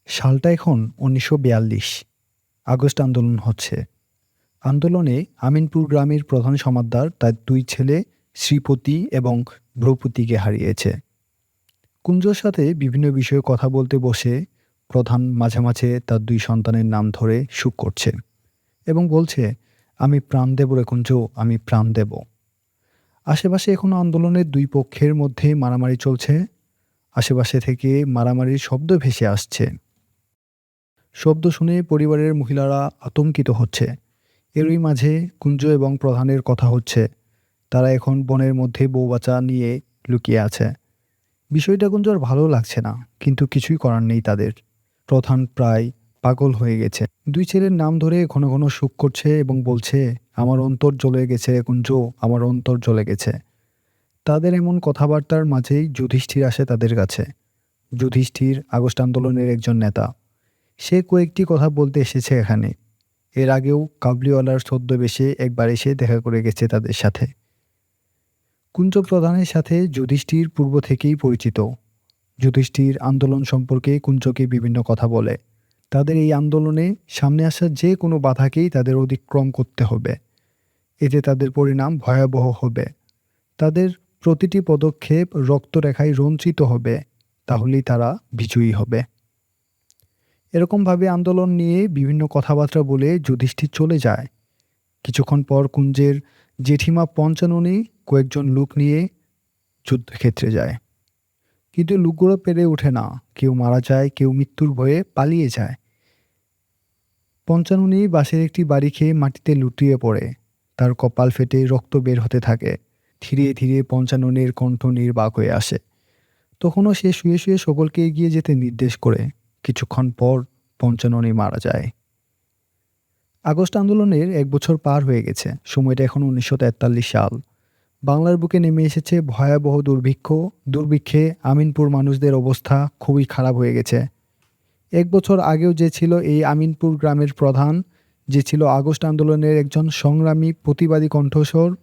সালটা এখন ১৯৪২। আগস্ট আন্দোলন হচ্ছে। আন্দোলনে আমিনপুর গ্রামের প্রধান সমাদদার তার ২ ছেলে শ্রীপতি এবং ভ্রপতিকে হারিয়েছে। কুঞ্জর সাথে বিভিন্ন বিষয়ে কথা বলতে বসে প্রধান মাঝে মাঝে তার ২ সন্তানের নাম ধরে সুখ করছে এবং বলছে, "আমি প্রাণ দেব রে কুঞ্জ, আমি প্রাণ দেব।" আশেপাশে এখনো আন্দোলনের ২ পক্ষের মধ্যে মারামারি চলছে। আশেপাশে থেকে মারামারির শব্দ ভেসে আসছে। শব্দ শুনে পরিবারের মহিলারা আতঙ্কিত হচ্ছে। এরই মাঝে কুঞ্জ এবং প্রধানের কথা হচ্ছে। তারা এখন বনের মধ্যে বউ-বাচ্চা নিয়ে লুকিয়ে আছে। বিষয়টা কুঞ্জর ভালো লাগছে না, কিন্তু কিছুই করার নেই তাদের। প্রধান প্রায় পাগল হয়ে গেছে। ২ ছেলের নাম ধরে ঘন ঘন শোক করছে এবং বলছে, "আমার অন্তর জ্বলে গেছে রে কুঞ্জ, আমার অন্তর জ্বলে গেছে।" তাদের এমন কথাবার্তার মাঝেই যুধিষ্ঠির আসে তাদের কাছে। যুধিষ্ঠির আগস্ট আন্দোলনের একজন নেতা। সে কয়েকটি কথা বলতে এসেছে এখানে। এর আগেও কাবুলিওয়ালার ছদ্মবেশে একবার এসে দেখা করে গেছে তাদের সাথে। কুঞ্জ প্রধানের সাথে যুধিষ্ঠির পূর্ব থেকেই পরিচিত। যুধিষ্ঠির আন্দোলন সম্পর্কে কুঞ্জকে বিভিন্ন কথা বলে। তাদের এই আন্দোলনে সামনে আসা যে কোনো বাধাকেই তাদের অতিক্রম করতে হবে। এতে তাদের পরিণাম ভয়াবহ হবে। তাদের প্রতিটি পদক্ষেপ রক্তরেখায় রঞ্চিত হবে। তাহলেই তারা বিজয়ী হবে। এরকমভাবে আন্দোলন নিয়ে বিভিন্ন কথাবার্তা বলে যুধিষ্ঠির চলে যায়। কিছুক্ষণ পর কুঞ্জের জেঠিমা পঞ্চাননী কয়েকজন লোক নিয়ে যুদ্ধক্ষেত্রে যায়। কিন্তু লোকগুলো পেরে ওঠে না। কেউ মারা যায়, কেউ মৃত্যুর ভয়ে পালিয়ে যায়। পঞ্চাননী বাঁশের একটি বাড়ি খেয়ে মাটিতে লুটিয়ে পড়ে। তার কপাল ফেটে রক্ত বের হতে থাকে। ধীরে ধীরে পঞ্চাননীর কণ্ঠ নির্বাক হয়ে আসে। তখনও সে শুয়ে শুয়ে সকলকে এগিয়ে যেতে নির্দেশ করে। কিছুক্ষণ পর পঞ্চাননী মারা যায়। আগস্ট আন্দোলনের ১ বছর পার হয়ে গেছে। সময়টা এখন ১৯৪৩ সাল। বাংলার বুকে নেমে এসেছে ভয়াবহ দুর্ভিক্ষ। দুর্ভিক্ষে আমিনপুর মানুষদের অবস্থা খুবই খারাপ হয়ে গেছে। ১ বছর আগেও যে ছিল এই আমিনপুর গ্রামের প্রধান, যে ছিল আগস্ট আন্দোলনের একজন সংগ্রামী প্রতিবাদী কণ্ঠস্বর,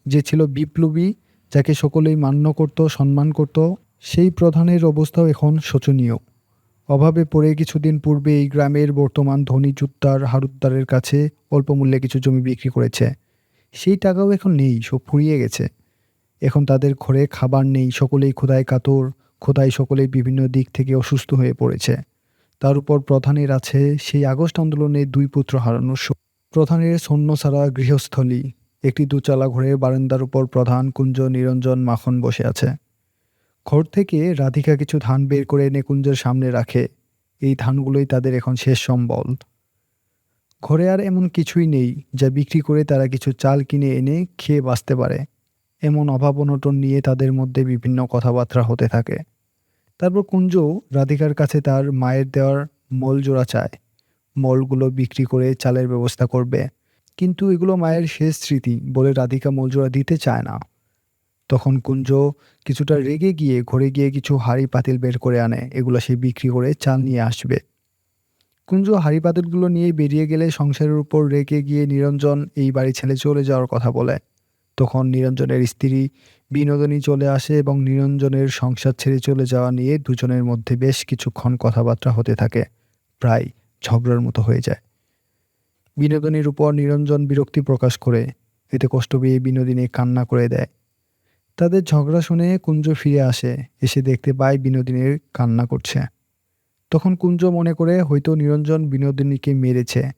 যে ছিল বিপ্লবী, যাকে সকলেই মান্য করত, সম্মান করত, সেই প্রধানের অবস্থাও এখন শোচনীয়। অভাবে পড়ে কিছুদিন পূর্বে এই গ্রামের বর্তমান ধনী জুত্তার হারুদ্দারের কাছে অল্প মূল্যে কিছু জমি বিক্রি করেছে। সেই টাকাও এখন নেই, সব ফুরিয়ে গেছে। এখন তাদের ঘরে খাবার নেই, সকলেই ক্ষুধায় কাতর, ক্ষুধায় সকলেই বিভিন্ন দিক থেকে অসুস্থ হয়ে পড়েছে। তার উপর প্রধানের আছে সেই আগস্ট আন্দোলনে ২ পুত্র হারানোর শোক। প্রধানের শূন্যছাড়া গৃহস্থলী। একটি দোচালা ঘরের বারান্দার উপর প্রধান, কুঞ্জ, নিরঞ্জন, মাখন বসে আছে। ঘর থেকে রাধিকা কিছু ধান বের করে এনে কুঞ্জের সামনে রাখে। এই ধানগুলোই তাদের এখন শেষ সম্বল। ঘরে আর এমন কিছুই নেই যা বিক্রি করে তারা কিছু চাল কিনে এনে খেয়ে বাঁচতে পারে। এমন অভাব-অনটন নিয়ে তাদের মধ্যে বিভিন্ন কথাবার্তা হতে থাকে। তারপর কুঞ্জ রাধিকার কাছে তার মায়ের দেওয়ার মলজোড়া চায়। মলগুলো বিক্রি করে চালের ব্যবস্থা করবে। কিন্তু এগুলো মায়ের শেষ স্মৃতি বলে রাধিকা মলজোড়া দিতে চায় না। তখন কুঞ্জ কিছুটা রেগে গিয়ে ঘরে গিয়ে কিছু হাঁড়ি পাতিল বের করে আনে। এগুলো সে বিক্রি করে চাল নিয়ে আসবে। কুঞ্জ হাঁড়ি পাতিলগুলো নিয়ে বেরিয়ে গেলে সংসারের উপর রেগে গিয়ে নিরঞ্জন এই বাড়ি ছেড়ে চলে যাওয়ার কথা বলে। তখন নিরঞ্জনের স্ত্রী বিনোদিনী চলে আসে এবং নিরঞ্জনের সংসার ছেড়ে চলে যাওয়া নিয়ে দুজনের মধ্যে বেশ কিছুক্ষণ কথাবার্তা হতে থাকে। প্রায় ঝগড়ার মতো হয়ে যায়। বিনোদিনীর উপর নিরঞ্জন বিরক্তি প্রকাশ করে। এতে কষ্ট পেয়ে বিনোদিনী কান্না করে দেয়। তাদের ঝগড়া শুনে কুঞ্জ ফিরে আসে। এসে দেখতে পায় বিনোদিনীর কান্না করছে। তখন কুঞ্জ মনে করে হয়তো নিরঞ্জন বিনোদিনীকে মেরেছে।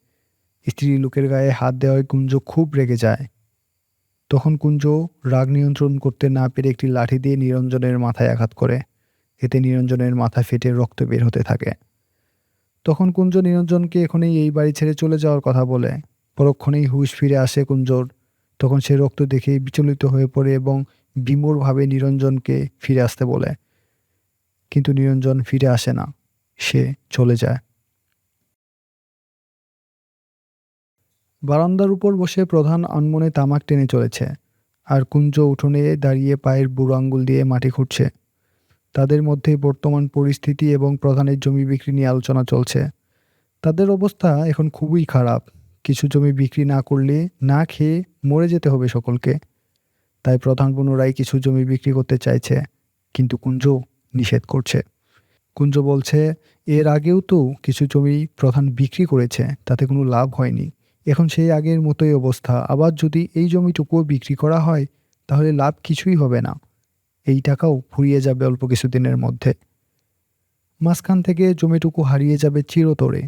স্ত্রী লোকের গায়ে হাত দেওয়ায় কুঞ্জ খুব রেগে যায়। তখন কুঞ্জ রাগ নিয়ন্ত্রণ করতে না পেরে একটি লাঠি দিয়ে নিরঞ্জনের মাথায় আঘাত করে। এতে নিরঞ্জনের মাথা ফেটে রক্ত বের হতে থাকে। তখন কুঞ্জ নিরঞ্জনকে এখনই এই বাড়ি ছেড়ে চলে যাওয়ার কথা বলে। পরক্ষণেই হুঁশ ফিরে আসে কুঞ্জর। তখন সে রক্ত দেখে বিচলিত হয়ে পড়ে এবং বিমূঢ়ভাবে নিরঞ্জনকে ফিরে আসতে বলে। কিন্তু নিরঞ্জন ফিরে আসে না। সে চলে যায়। বারান্দার উপর বসে প্রধান আনমনে তামাক টেনে চলেছে। আর কুঞ্জ উঠোনে দাঁড়িয়ে পায়ের বুড়ো আঙুল দিয়ে মাটি খুঁড়ছে। তাদের মধ্যে বর্তমান পরিস্থিতি এবং প্রধানের জমি বিক্রি নিয়ে আলোচনা চলছে। তাদের অবস্থা এখন খুবই খারাপ। কিছু জমি বিক্রি না করলে না খেয়ে মরে যেতে হবে সকলকে। তাই প্রধান পুনরায় কিছু জমি বিক্রি করতে চাইছে, কিন্তু কুঞ্জ নিষেধ করছে। কুঞ্জ বলছে, এর আগেও তো কিছু জমি প্রধান বিক্রি করেছে, তাতে কোনো লাভ হয়নি। এখন সেই আগের মতোই অবস্থা। আবার যদি এই জমিটুকুও বিক্রি করা হয়, তাহলে লাভ কিছুই হবে না। এই টাকাও ফুরিয়ে যাবে অল্প কিছুদিনের মধ্যে। মাঝখান থেকে জমিটুকু হারিয়ে যাবে চিরতরে।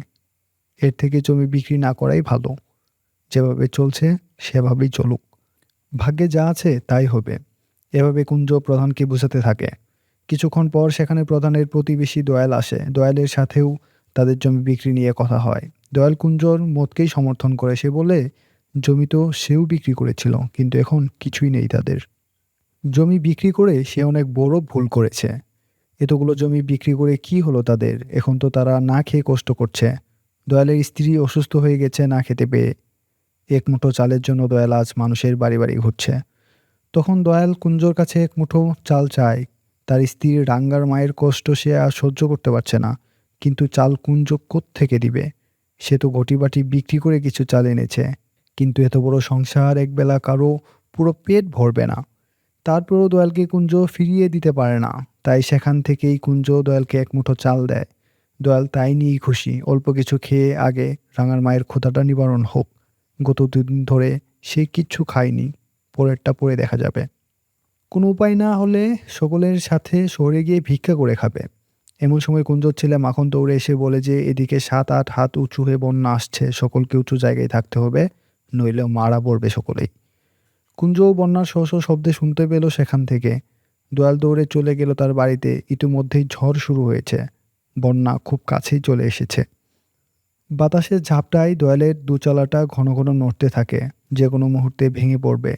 এর থেকে জমি বিক্রি না করাই ভালো। যেভাবে চলছে সেভাবেই চলুক। ভাগ্যে যা আছে তাই হবে। এভাবে কুঞ্জ প্রধানকে বোঝাতে থাকে। কিছুক্ষণ পর সেখানে প্রধানের প্রতিবেশী দয়াল আসে। দয়ালের সাথেও তাদের জমি বিক্রি নিয়ে কথা হয়। দয়াল কুঞ্জর মতকেই সমর্থন করে। সে বলে, জমি তো সেও বিক্রি করেছিল, কিন্তু এখন কিছুই নেই তাদের। জমি বিক্রি করে সে অনেক বড় ভুল করেছে। এতগুলো জমি বিক্রি করে কি হলো তাদের? এখন তো তারা না খেয়ে কষ্ট করছে। দয়ালের স্ত্রী অসুস্থ হয়ে গেছে না খেতে পেয়ে। এক মুঠো চালের জন্য দয়াল আজ মানুষের বাড়ি বাড়ি ঘুরছে। তখন দয়াল কুঞ্জর কাছে এক মুঠো চাল চায়। তার স্ত্রী রাঙ্গার মায়ের কষ্ট সে আর সহ্য করতে পারছে না। কিন্তু চাল কুঞ্জ কোত্থেকে দিবে? সে তো ঘটিবাটি বিক্রি করে কিছু চাল এনেছে। কিন্তু এত বড় সংসার একবেলা কারো পুরো পেট ভরবে না। তারপরও দয়ালকে কুঞ্জ ফিরিয়ে দিতে পারে না। তাই সেখান থেকেই কুঞ্জ দয়ালকে এক মুঠো চাল দেয়। দয়াল তাই নিয়েই খুশি। অল্প কিছু খেয়ে আগে রাঙার মায়ের ক্ষুধাটা নিবারণ হোক। গত দুদিন ধরে সে কিচ্ছু খায়নি। পরেরটা পরে দেখা যাবে। কোনো উপায় না হলে সকলের সাথে শহরে গিয়ে ভিক্ষা করে খাবে। এমন সময় কুঞ্জর ছেলে মাখন দৌড়ে এসে বলে যে এদিকে 7-8 হাত উঁচু হয়ে বন্যা আসছে, সকলকে উঁচু জায়গায় থাকতে হবে, নইলে মারা পড়বে সকলেই। কুঞ্জও বন্যার শো শো শব্দে শুনতে পেল সেখান থেকে। দয়াল দৌড়ে চলে গেল তার বাড়িতে। ইতিমধ্যেই ঝড় শুরু হয়েছে। বন্যা খুব কাছেই চলে এসেছে। বাতাসের ঝাপটায় দয়ালের দোচালাটা ঘন ঘন নড়তে থাকে, যে কোনো মুহূর্তে ভেঙে পড়বে।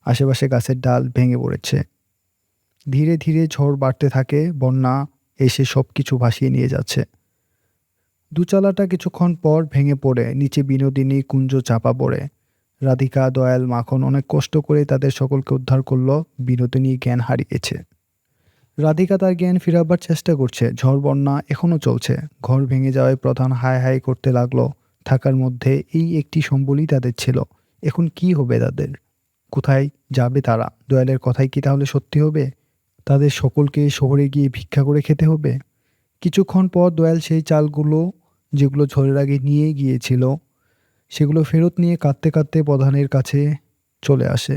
আশেপাশে গাছের ডাল ভেঙে পড়েছে। ধীরে ধীরে ঝড় বাড়তে থাকে। বন্যা এসে সব কিছু ভাসিয়ে নিয়ে যাচ্ছে। দোচালাটা কিছুক্ষণ পর ভেঙে পড়ে নিচে বিনোদিনী কুঞ্জ চাপা পড়ে। রাধিকা, দয়াল, মাখন অনেক কষ্ট করে তাদের সকলকে উদ্ধার করল। বিনোদিনী জ্ঞান হারিয়েছে। রাধিকা তার জ্ঞান ফিরাবার চেষ্টা করছে। ঝড় বন্যা এখনো চলছে। ঘর ভেঙে যাওয়ায় প্রধান হায় হায় করতে লাগলো। থাকার মধ্যে এই একটি সম্বলই তাদের ছিল। এখন কি হবে তাদের? কোথায় যাবে তারা? দয়ালের কথাই কি তাহলে সত্যি হবে? তাদের সকলকে শহরে গিয়ে ভিক্ষা করে খেতে হবে? কিছুক্ষণ পর দয়াল সেই চালগুলো, যেগুলো ঝড়ের আগে নিয়ে গিয়েছিল, সেগুলো ফেরত নিয়ে কাঁদতে কাঁদতে প্রধানের কাছে চলে আসে।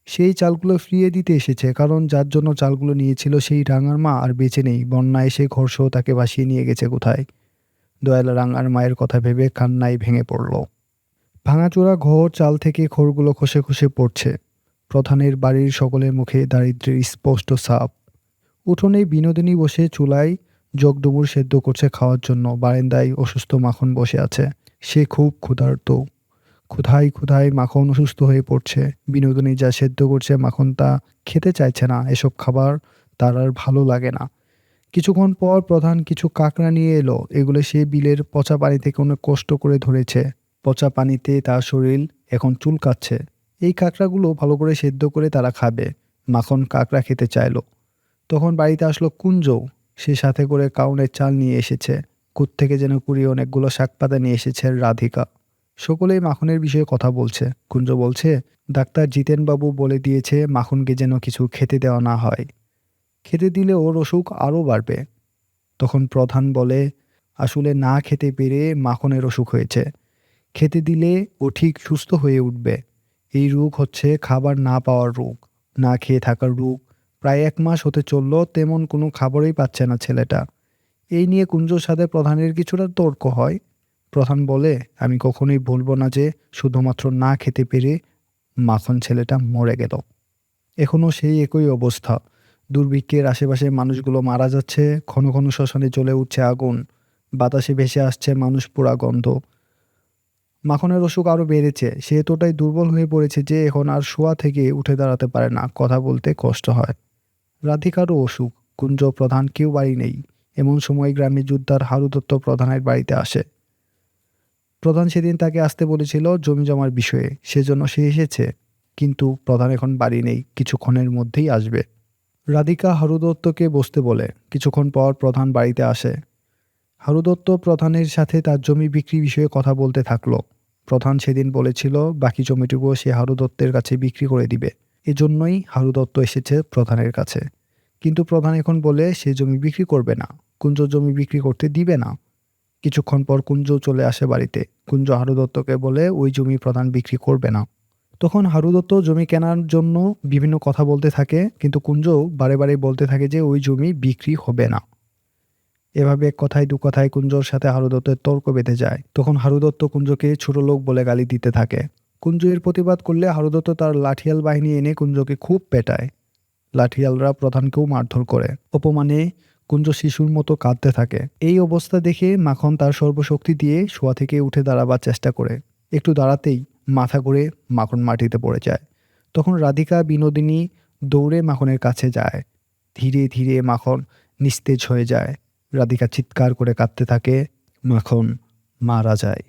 সেই চালগুলো ফিরিয়ে দিতে এসেছে, কারণ যার জন্য চালগুলো নিয়েছিল সেই রাঙার মা আর বেঁচে নেই। বন্যা এসে ঘরসহ তাকে ভাসিয়ে নিয়ে গেছে কোথায়? দয়াল রাঙার মায়ের কথা ভেবে কান্নায় ভেঙে পড়ল। ভাঙাচোরা ঘর, চাল থেকে খড়গুলো খসে খসে পড়ছে। প্রধানের বাড়ির সকলের মুখে দারিদ্র্যের স্পষ্ট ছাপ। উঠোনে বিনোদিনী বসে চুলায় জগডুমুর সেদ্ধ করছে খাওয়ার জন্য। বারান্দায় অসুস্থ মাখন বসে আছে। সে খুব ক্ষুধার্ত। ক্ষুধায় ক্ষুধায় মাখন অসুস্থ হয়ে পড়ছে। বিনোদিনী যা সেদ্ধ করছে মাখন তা খেতে চাইছে না। এসব খাবার তার আর ভালো লাগে না। কিছুক্ষণ পর প্রধান কিছু কাঁকড়া নিয়ে এলো। এগুলো সে বিলের পচা পানি থেকে অনেক কষ্ট করে ধরেছে। পচা পানিতে তার শরীর এখন চুলকাচ্ছে। এই কাঁকড়াগুলো ভালো করে সেদ্ধ করে তারা খাবে। মাখন কাঁকড়া খেতে চাইলো। তখন বাড়িতে আসলো কুঞ্জ। সে সাথে করে কাউনের চাল নিয়ে এসেছে। কোত্থেকে যেন কুড়িয়ে অনেকগুলো শাকপাতা নিয়ে এসেছে রাধিকা। সকলেই মাখনের বিষয়ে কথা বলছে। কুঞ্জ বলছে, ডাক্তার জিতেনবাবু বলে দিয়েছে মাখনকে যেন কিছু খেতে দেওয়া না হয়। খেতে দিলে ওর অসুখ আরও বাড়বে। তখন প্রধান বলে, আসলে না খেতে পেরে মাখনের অসুখ হয়েছে। খেতে দিলে ও ঠিক সুস্থ হয়ে উঠবে। এই রোগ হচ্ছে খাবার না পাওয়ার রোগ, না খেয়ে থাকার রোগ। প্রায় 1 মাস হতে চলল, তেমন কোনো খাবারই পাচ্ছে না ছেলেটা। এই নিয়ে কুঞ্জর সাথে প্রধানের কিছুটা তর্ক হয়। প্রধান বলে, আমি কখনোই বলবো না যে শুধুমাত্র না খেতে পেরে মাখন ছেলেটা মরে গেল। এখনও সেই একই অবস্থা। দুর্ভিক্ষের আশেপাশে মানুষগুলো মারা যাচ্ছে। ঘন ঘন শ্মশানে জ্বলে উঠছে আগুন। বাতাসে ভেসে আসছে মানুষ পোড়া গন্ধ। মাখনের অসুখ আরও বেড়েছে। সে এতটাই দুর্বল হয়ে পড়েছে যে এখন আর শোয়া থেকে উঠে দাঁড়াতে পারে না। কথা বলতে কষ্ট হয়। রাধিকারও অসুখ। কুঞ্জ, প্রধান কেউ বাড়ি নেই। এমন সময় গ্রামে যোদ্ধার হারু দত্ত প্রধানের বাড়িতে আসে। প্রধান সেদিন তাকে আসতে বলেছিল জমি জমার বিষয়ে, সেজন্য সে এসেছে। কিন্তু প্রধান এখন বাড়ি নেই, কিছুক্ষণের মধ্যেই আসবে। রাধিকা হারু দত্তকে বসতে বলে। কিছুক্ষণ পর প্রধান বাড়িতে আসে। হারু দত্ত প্রধানের সাথে তার জমি বিক্রি বিষয়ে কথা বলতে থাকলো। প্রধান সেদিন বলেছিল বাকি জমিটুকু সে হারু দত্তের কাছে বিক্রি করে দিবে। এজন্যই হারু দত্ত এসেছে প্রধানের কাছে। কিন্তু প্রধান এখন বলে সে জমি বিক্রি করবে না। কুঞ্জ জমি বিক্রি করতে দিবে না। কিছুক্ষণ পর কুঞ্জ চলে আসে বাড়িতে। কুঞ্জ হারু দত্তকে বলে ওই জমি প্রধান বিক্রি করবে না। তখন হারু দত্ত জমি কেনার জন্য বিভিন্ন কথা বলতে থাকে, কিন্তু কুঞ্জ বারে বারে বলতে থাকে যে ওই জমি বিক্রি হবে না। এভাবে এক কথায় দু কথায় কুঞ্জর সাথে হারু দত্তের তর্ক বেঁধে যায়। তখন হারু দত্ত কুঞ্জকে ছোট লোক বলে গালি দিতে থাকে। কুঞ্জ এর প্রতিবাদ করলে হারু দত্ত তার লাঠিয়াল বাহিনী এনে কুঞ্জকে খুব পেটায়। লাঠিয়ালরা প্রধানকেও মারধর করে। অপমানে কুঞ্জ শিশুর মতো কাঁদতে থাকে। এই অবস্থা দেখে মাখন তার সর্বশক্তি দিয়ে শোয়া থেকে উঠে দাঁড়াবার চেষ্টা করে। একটু দাঁড়াতেই মাথা ঘুরে মাখন মাটিতে পড়ে যায়। তখন রাধিকা বিনোদিনী দৌড়ে মাখনের কাছে যায়। ধীরে ধীরে মাখন নিস্তেজ হয়ে যায়। রাধিকা চিৎকার করে কাঁদতে থাকে। মাখন মারা যায়।